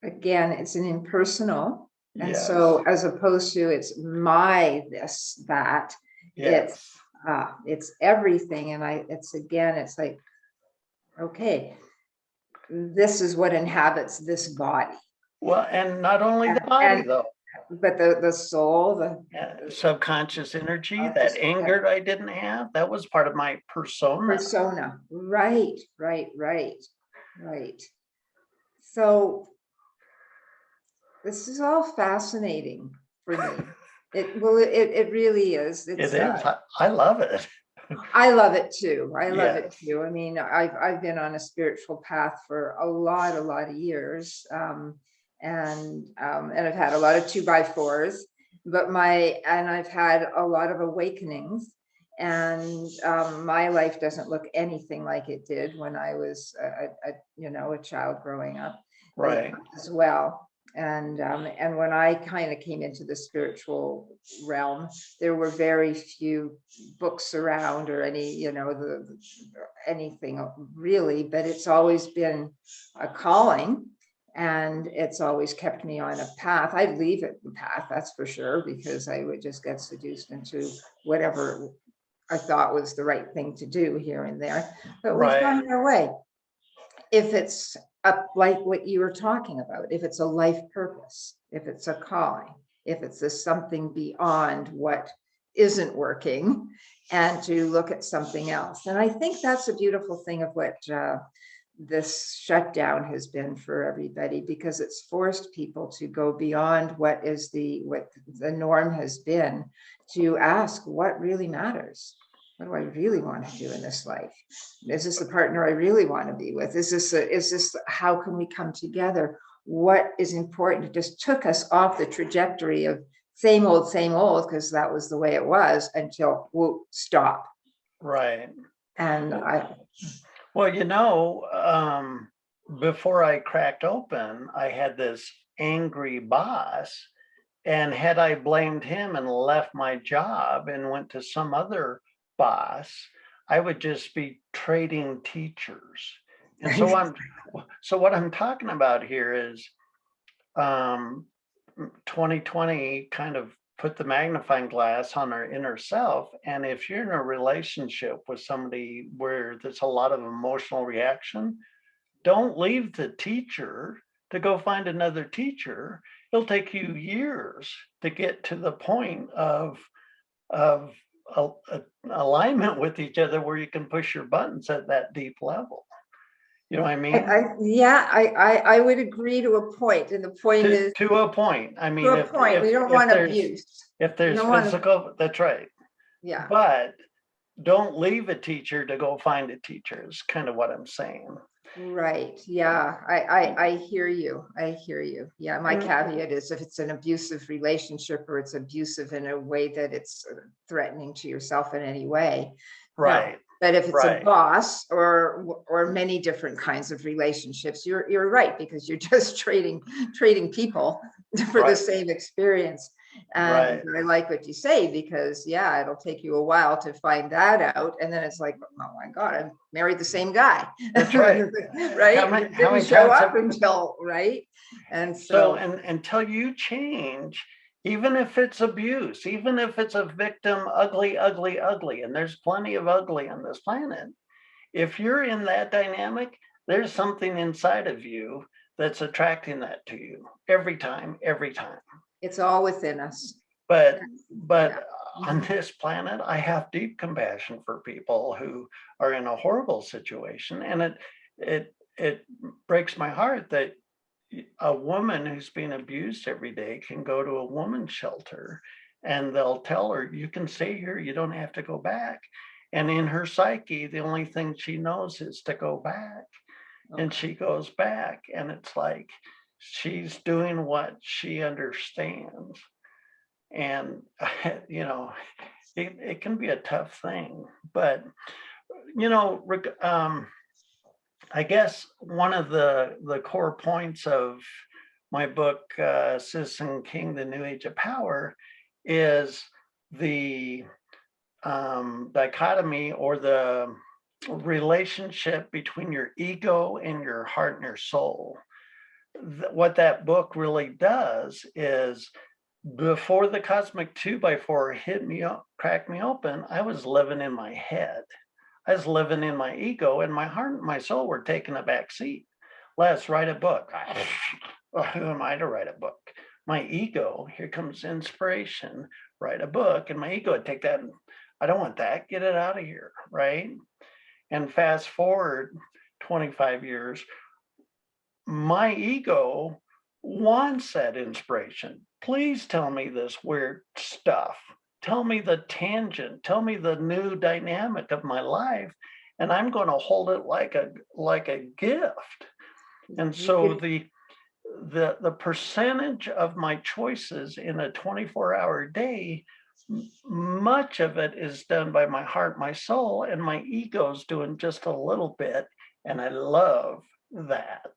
again, it's an impersonal. And Yes. so as opposed to it's my, this, that, Yes. it's everything. And it's like, okay, this is what inhabits this body. Well, and not only the body though, but the soul, the subconscious energy, that anger I didn't have, that was part of my persona. Right. So this is all fascinating for me. It really is. It is. I love it. I love it too. I mean, I've been on a spiritual path for a lot of years, and I've had a lot of 2x4s, but I've had a lot of awakenings, and my life doesn't look anything like it did when I was a child growing up, right, as well. And when I kind of came into the spiritual realm, there were very few books around or any, anything really, but it's always been a calling, and it's always kept me on a path. I'd leave the path, that's for sure, because I would just get seduced into whatever I thought was the right thing to do here and there. But we find our way. If it's like what you were talking about, if it's a life purpose, if it's a calling, if it's something beyond what isn't working, and to look at something else. And I think that's a beautiful thing of what this shutdown has been for everybody, because it's forced people to go beyond what the norm has been, to ask what really matters. What do I really want to do in this life? Is this the partner I really want to be with? Is this how can we come together? What is important? It just took us off the trajectory of same old, because that was the way it was, until stop. Right. And before I cracked open, I had this angry boss, and had I blamed him and left my job and went to some other boss, I would just be trading teachers. And so what I'm talking about here is 2020 kind of put the magnifying glass on our inner self. And if you're in a relationship with somebody where there's a lot of emotional reaction, don't leave the teacher to go find another teacher. It'll take you years to get to the point of alignment with each other where you can push your buttons at that deep level. You know what I mean? I would agree to a point, and the point is to a point. I mean, to a point. We don't want abuse. If there's physical, that's right. Yeah. But don't leave a teacher to go find a teacher is kind of what I'm saying. Right. Yeah. I hear you. Yeah. My caveat is, if it's an abusive relationship, or it's abusive in a way that it's threatening to yourself in any way. Right. No. But if it's a boss or many different kinds of relationships, you're right, because you're just trading people for the same experience. And I like what you say, because it'll take you a while to find that out, and then it's like, oh my God, I married the same guy. That's right. Right? How many show up until right? And so until you change, even if it's abuse, even if it's a victim, ugly, and there's plenty of ugly on this planet. If you're in that dynamic, there's something inside of you that's attracting that to you every time. It's all within us. But on this planet, I have deep compassion for people who are in a horrible situation, and it breaks my heart that a woman who's being abused every day can go to a woman's shelter and they'll tell her, you can stay here, you don't have to go back. And in her psyche, the only thing she knows is to go back. And she goes back, and it's like she's doing what she understands. And, it can be a tough thing. But, I guess one of the core points of my book, Citizen King, The New Age of Power, is the dichotomy or the relationship between your ego and your heart and your soul. What that book really does is, before the cosmic 2x4 hit me up, cracked me open, I was living in my head. I was living in my ego, and my heart and my soul were taking a back seat. Let's write a book. Well, who am I to write a book? My ego, here comes inspiration, write a book. And my ego would take that, and I don't want that, get it out of here, right? And fast forward 25 years, my ego wants that inspiration. Please tell me this weird stuff. Tell me the tangent. Tell me the new dynamic of my life, and I'm going to hold it like a gift. And so the percentage of my choices in a 24-hour day, much of it is done by my heart, my soul, and my ego's doing just a little bit. And I love that.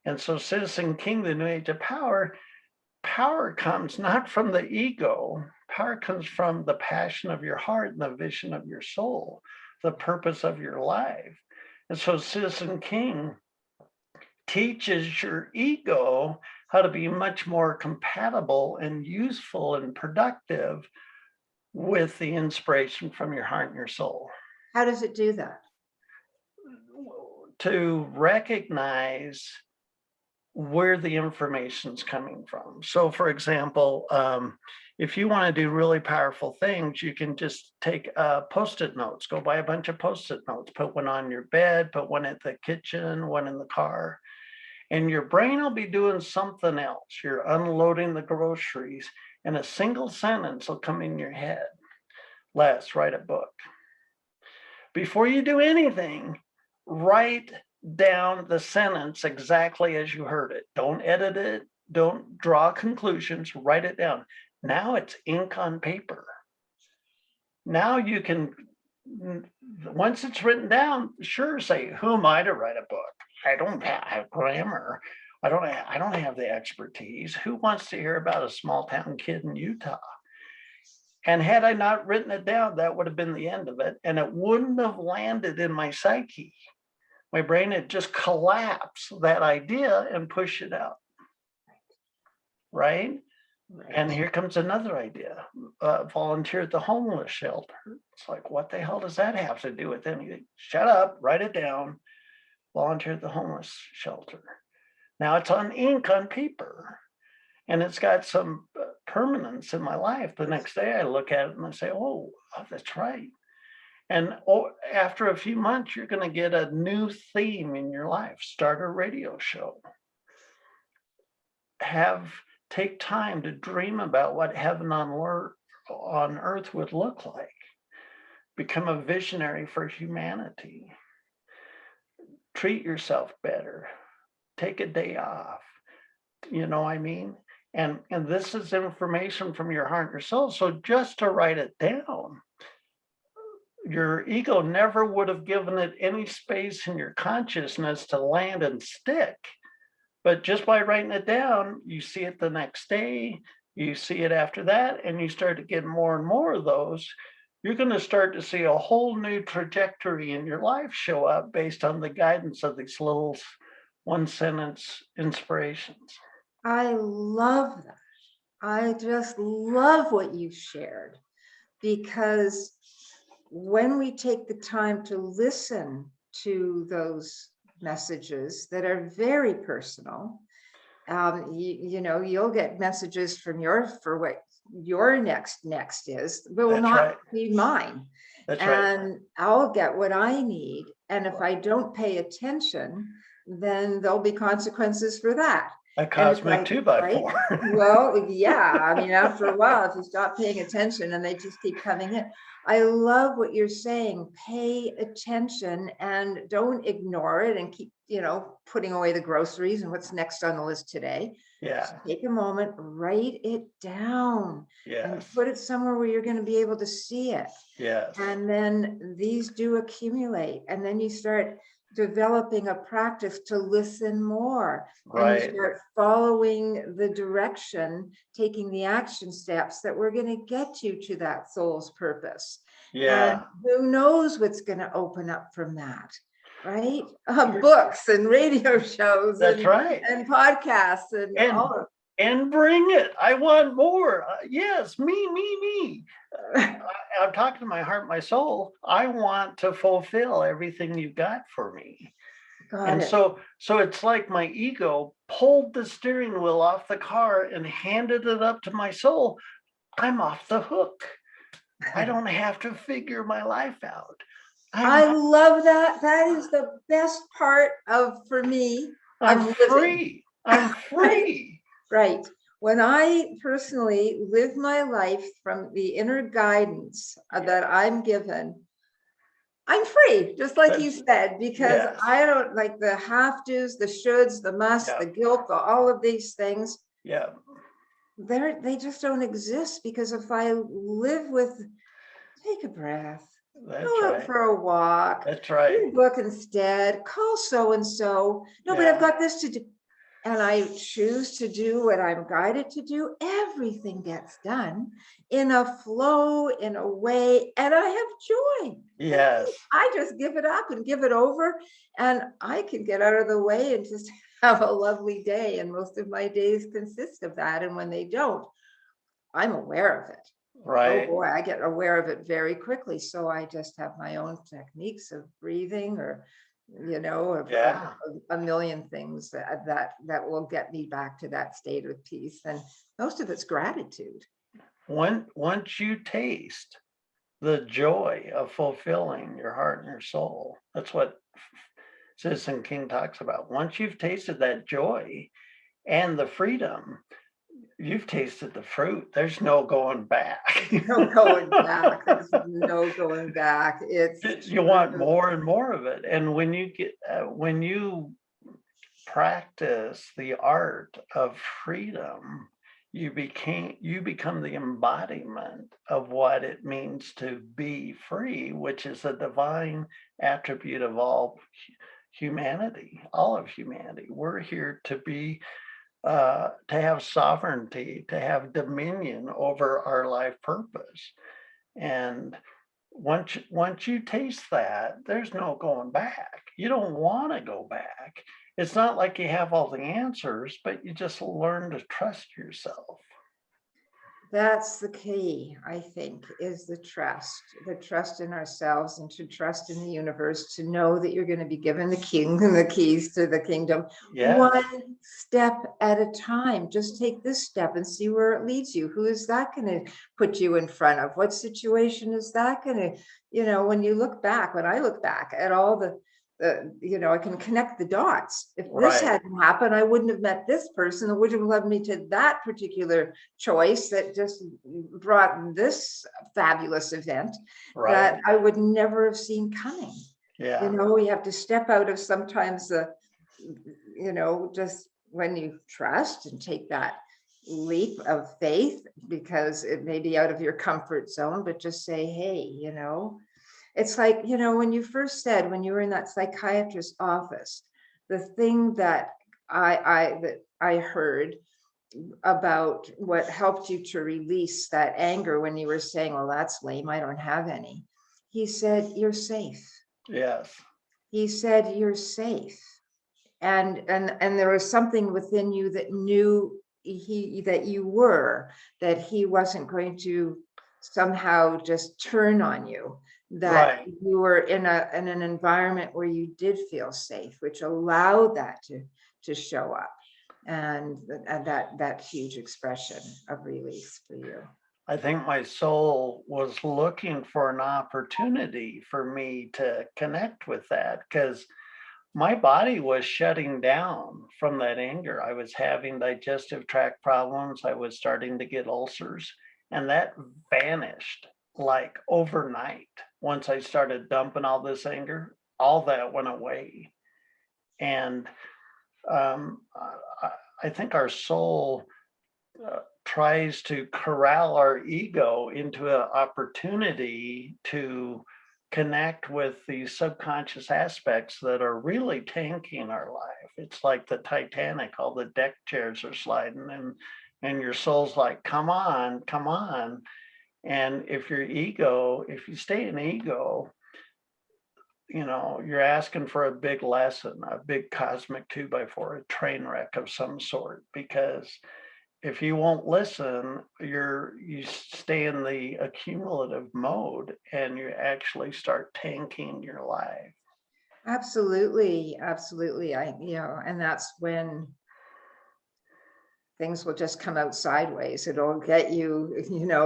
And so Citizen King, The New Age of Power, power comes not from the ego. Power comes from the passion of your heart and the vision of your soul, the purpose of your life. And so Citizen King teaches your ego how to be much more compatible and useful and productive with the inspiration from your heart and your soul. How does it do that? To recognize where the information's coming from. So, for example, if you want to do really powerful things, you can just take Post-it notes, go buy a bunch of Post-it notes, put one on your bed, put one at the kitchen, one in the car, and your brain will be doing something else. You're unloading the groceries, and a single sentence will come in your head. Let's write a book. Before you do anything, write down the sentence exactly as you heard it. Don't edit it. Don't draw conclusions. Write it down. Now it's ink on paper. Now you can, once it's written down, sure, say, who am I to write a book? I don't have grammar. I don't have the expertise. Who wants to hear about a small town kid in Utah? And had I not written it down, that would have been the end of it. And it wouldn't have landed in my psyche. My brain had just collapsed that idea and pushed it out. Right? And here comes another idea. Volunteer at the homeless shelter. It's like, what the hell does that have to do with anything? Shut up, write it down. Volunteer at the homeless shelter. Now it's on ink on paper. And it's got some permanence in my life. The next day I look at it and I say, oh, that's right. And after a few months, you're going to get a new theme in your life. Start a radio show. Take time to dream about what heaven on earth would look like. Become a visionary for humanity. Treat yourself better. Take a day off. You know what I mean? And this is information from your heart and your soul. So just to write it down, your ego never would have given it any space in your consciousness to land and stick. But just by writing it down, you see it the next day, you see it after that, and you start to get more and more of those. You're going to start to see a whole new trajectory in your life show up based on the guidance of these little one-sentence inspirations. I love that. I just love what you shared, because when we take the time to listen to those messages that are very personal, you'll get messages from for what your next is, will not be mine. That's right. And I'll get what I need. And if I don't pay attention, then there'll be consequences for that. A And it's cosmic like, two by right? four. Well, yeah. I mean, after a while, if you stop paying attention and they just keep coming in. I love what you're saying. Pay attention and don't ignore it and keep, putting away the groceries and what's next on the list today. Just Yeah. take a moment, write it down and Yes. put it somewhere where you're going to be able to see it. Yes. And then these do accumulate. And then you start developing a practice to listen more. And you Right. start following the direction, taking the action steps that we're going to get you to that soul's purpose. And Yeah. who knows what's going to open up from that, right? Books and radio shows That's right. and podcasts and all of And bring it. I want more. Yes, me. I'm talking to my heart, my soul. I want to fulfill everything you got for me. Got And it. so it's like my ego pulled the steering wheel off the car and handed it up to my soul. I'm off the hook. I don't have to figure my life out. I love that. That is the best part for me. I'm free. I'm free. Right. When I personally live my life from the inner guidance that I'm given, I'm free, just like you said, because Yes. I don't like the have tos, the shoulds, the musts, the guilt, all of these things. Yeah. They just don't exist, because if I live with, take a breath, go out for a walk. That's right. Read a book instead. Call so and so. No, but I've got this to do. And I choose to do what I'm guided to do. Everything gets done in a flow, in a way, and I have joy. Yes. I just give it up and give it over, and I can get out of the way and just have a lovely day. And most of my days consist of that. And when they don't, I'm aware of it. Right. Oh boy, I get aware of it very quickly. So I just have my own techniques of breathing, or a million things that will get me back to that state of peace. And most of it's gratitude. Once you taste the joy of fulfilling your heart and your soul, that's what Citizen King talks about. Once you've tasted that joy and the freedom, you've tasted the fruit. There's no going back. No going back. There's no going back. You want more and more of it. And when you practice the art of freedom, you become the embodiment of what it means to be free, which is a divine attribute of all humanity, all of humanity. We're here to be to have sovereignty, to have dominion over our life purpose. And once you taste that, there's no going back. You don't want to go back. It's not like you have all the answers, but you just learn to trust yourself. That's the key, I think, is the trust in ourselves, and to trust in the universe, to know that you're going to be given the keys to the kingdom, one step at a time. Just take this step and see where it leads you. Who is that going to put you in front of? What situation is that going to, when you look back, when I look back at all I can connect the dots. If this hadn't happened, I wouldn't have met this person. It wouldn't have led me to that particular choice that just brought this fabulous event that I would never have seen coming. We have to step out of sometimes just when you trust and take that leap of faith, because it may be out of your comfort zone, but just say, hey, it's like, when you first said, when you were in that psychiatrist's office, the thing that I heard about what helped you to release that anger, when you were saying, well, that's lame, I don't have any. He said, you're safe. Yes. He said, you're safe. And there was something within you that knew that you were, that he wasn't going to somehow just turn on you, that you were in an environment where you did feel safe, which allowed that to show up, and that huge expression of release for you. I think my soul was looking for an opportunity for me to connect with that, because my body was shutting down from that anger. I was having digestive tract problems. I was starting to get ulcers, and that vanished like overnight. Once I started dumping all this anger, all that went away. And um, I think our soul tries to corral our ego into an opportunity to connect with these subconscious aspects that are really tanking our life. It's like the Titanic, all the deck chairs are sliding, and your soul's like, come on, come on. And if you stay in ego, you're asking for a big lesson, a big cosmic 2x4, a train wreck of some sort, because if you won't listen, you stay in the accumulative mode and you actually start tanking your life. Absolutely, absolutely. And that's when things will just come out sideways. It'll get you,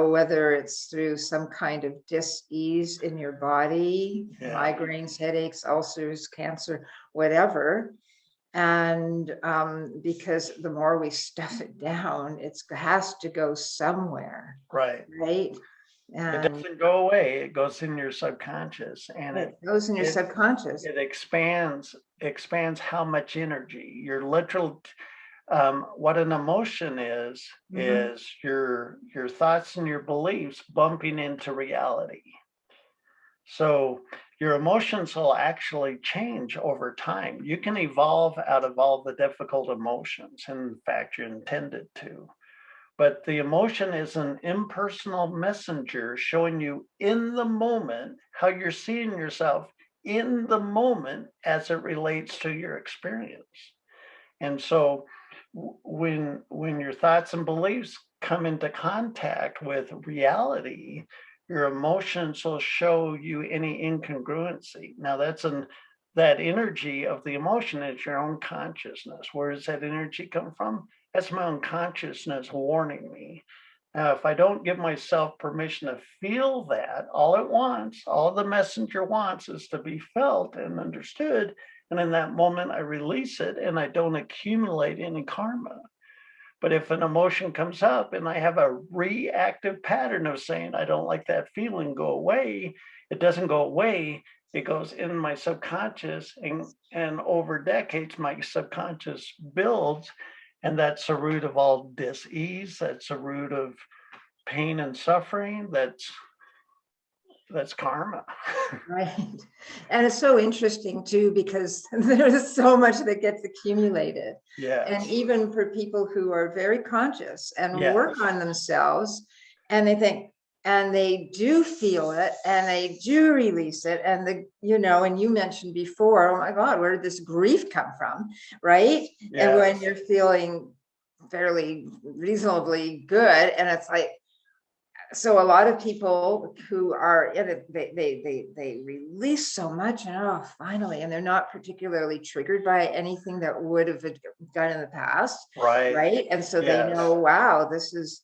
whether it's through some kind of dis-ease in your body, migraines, headaches, ulcers, cancer, whatever. And because the more we stuff it down, it has to go somewhere. Right. And it doesn't go away. It goes in your subconscious, and it goes in your subconscious. It expands how much energy your literal. What an emotion is your thoughts and your beliefs bumping into reality. So your emotions will actually change over time. You can evolve out of all the difficult emotions. In fact, you're intended to. But the emotion is an impersonal messenger showing you in the moment how you're seeing yourself in the moment as it relates to your experience. And so when your thoughts and beliefs come into contact with reality, your emotions will show you any incongruency. Now that energy of the emotion is your own consciousness. Where does that energy come from? That's my own consciousness warning me. Now, if I don't give myself permission to feel that, all the messenger wants is to be felt and understood. And in that moment, I release it and I don't accumulate any karma. But if an emotion comes up and I have a reactive pattern of saying, I don't like that feeling, go away, it doesn't go away. It goes in my subconscious, and over decades, my subconscious builds. And that's the root of all dis-ease. That's the root of pain and suffering. That's karma. Right. And it's so interesting too, because there's so much that gets accumulated. Yeah. And even for people who are very conscious and work on themselves, and they think, and they do feel it and they do release it. And and you mentioned before, oh my God, where did this grief come from? Right. Yes. And when you're feeling fairly reasonably good, and it's like, so a lot of people who are in it, they release so much, and finally, and they're not particularly triggered by anything that would have been done in the past. Right. And so they know, wow, this is,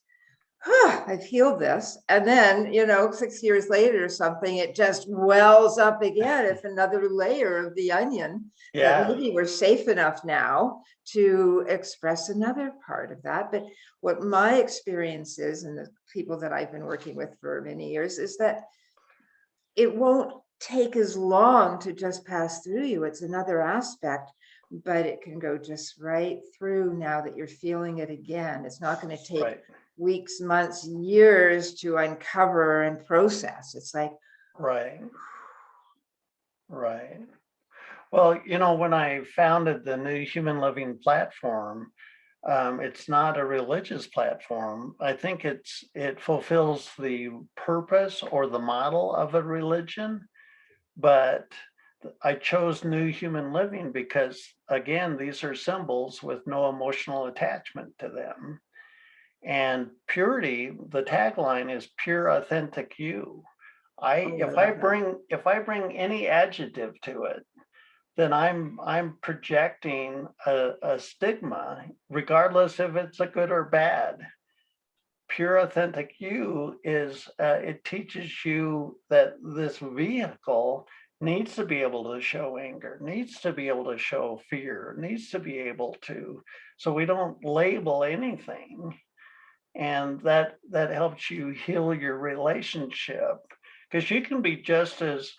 I've healed this. And then, 6 years later or something, it just wells up again. It's another layer of the onion. That maybe we're safe enough now to express another part of that. But what my experience is, and the people that I've been working with for many years, is that it won't take as long to just pass through you. It's another aspect, but it can go just right through now that you're feeling it again. It's not going to take weeks, months, years to uncover and process. It's like, right. Well, when I founded the New Human Living platform, it's not a religious platform. I think it fulfills the purpose or the model of a religion, but I chose New Human Living because, again, these are symbols with no emotional attachment to them. And purity, the tagline is pure, authentic you. If I bring any adjective to it, then I'm projecting a stigma, regardless if it's a good or bad. Pure, authentic you is, it teaches you that this vehicle needs to be able to show anger, needs to be able to show fear, needs to be able to, so we don't label anything. And that helps you heal your relationship, because you can be just as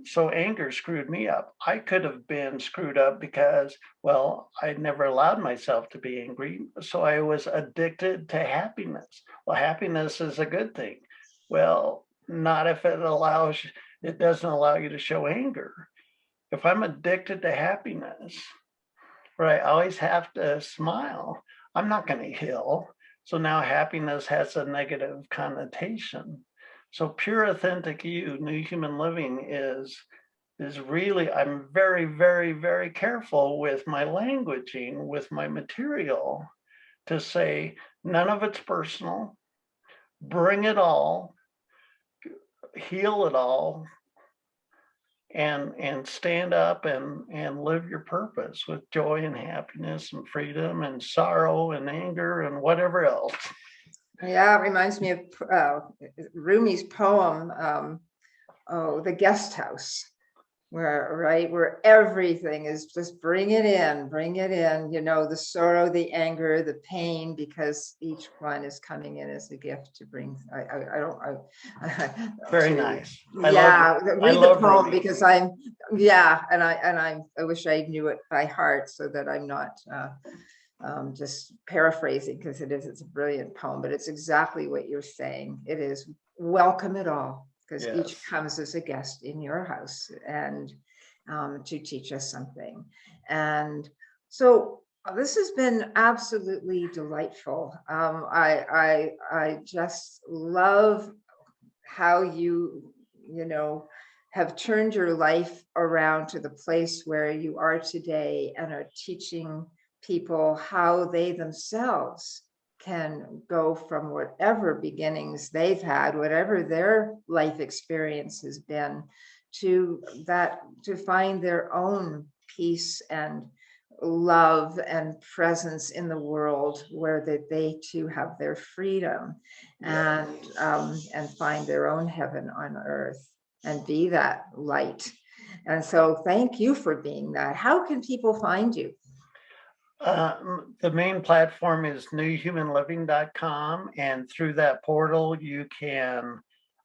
so anger screwed me up. I could have been screwed up because, well, I never allowed myself to be angry. So I was addicted to happiness. Well, happiness is a good thing. Well, not if it doesn't allow you to show anger. If I'm addicted to happiness, right, I always have to smile, I'm not going to heal. So now happiness has a negative connotation. So pure authentic you, new human living is really, I'm very, very, very careful with my languaging, with my material, to say none of it's personal, bring it all, heal it all, and stand up and live your purpose with joy and happiness and freedom and sorrow and anger and whatever else. Yeah, it reminds me of Rumi's poem, The Guest House, where everything is just bring it in, the sorrow, the anger, the pain, because each one is coming in as a gift to bring. Very nice. Read the poem, Rumi. because I wish I knew it by heart so that I'm not just paraphrasing, because it's a brilliant poem, but it's exactly what you're saying. It is welcome it all, because Yes. each comes as a guest in your house and to teach us something. And so this has been absolutely delightful. I just love how you have turned your life around to the place where you are today and are teaching people how they themselves can go from whatever beginnings they've had, whatever their life experience has been, to find their own peace and love and presence in the world, where they too have their freedom and find their own heaven on earth and be that light. And so thank you for being that. How can people find you? The main platform is newhumanliving.com, and through that portal you can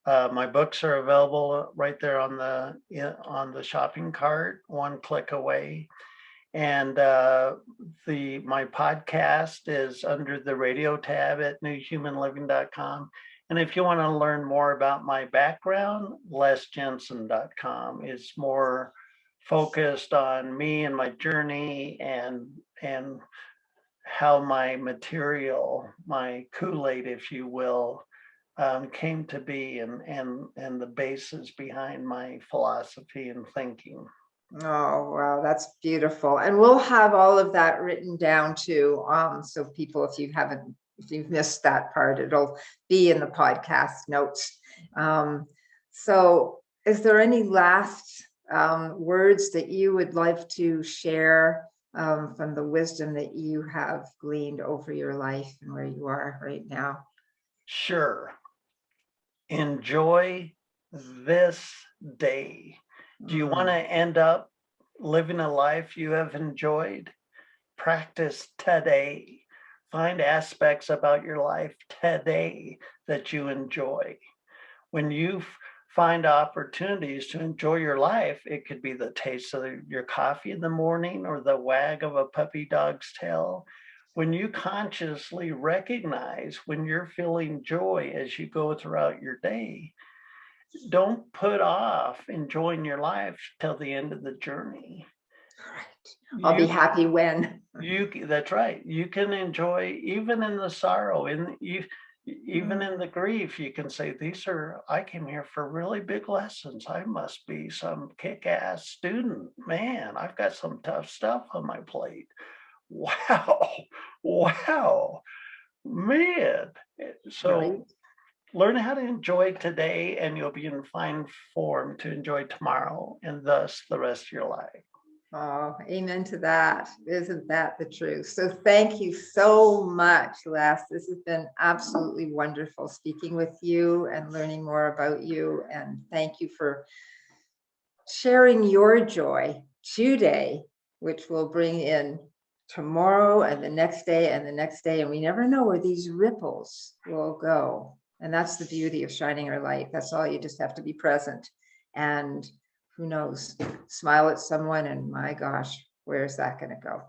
my books are available right there on the shopping cart, one click away. And my podcast is under the radio tab at newhumanliving.com. And if you want to learn more about my background, lesjensen.com is more focused on me and my journey and how my material, my Kool-Aid, if you will, came to be, and the basis behind my philosophy and thinking. Oh, wow, that's beautiful. And we'll have all of that written down too. So people, if you've missed that part, it'll be in the podcast notes. So is there any last words that you would like to share from the wisdom that you have gleaned over your life and where you are right now? Sure. Enjoy this day. Do you want to end up living a life you have enjoyed? Practice today. Find aspects about your life today that you enjoy. When you find opportunities to enjoy your life, it could be the taste of your coffee in the morning or the wag of a puppy dog's tail. When you consciously recognize when you're feeling joy as you go throughout your day, don't put off enjoying your life till the end of the journey. Right. I'll be happy when. That's right. You can enjoy even in the sorrow, even in the grief. You can say, I came here for really big lessons. I must be some kick-ass student. Man, I've got some tough stuff on my plate. Wow, man. So Right. Learn how to enjoy today, and you'll be in fine form to enjoy tomorrow and thus the rest of your life. Oh, amen to that. Isn't that the truth? So thank you so much, Les. This has been absolutely wonderful speaking with you and learning more about you. And thank you for sharing your joy today, which will bring in tomorrow and the next day and the next day. And we never know where these ripples will go. And that's the beauty of shining your light. That's all. You just have to be present. And who knows, smile at someone, and my gosh, where's that going to go?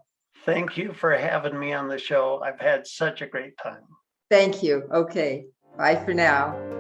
Thank you for having me on the show. I've had such a great time. Thank you. Okay. Bye for now.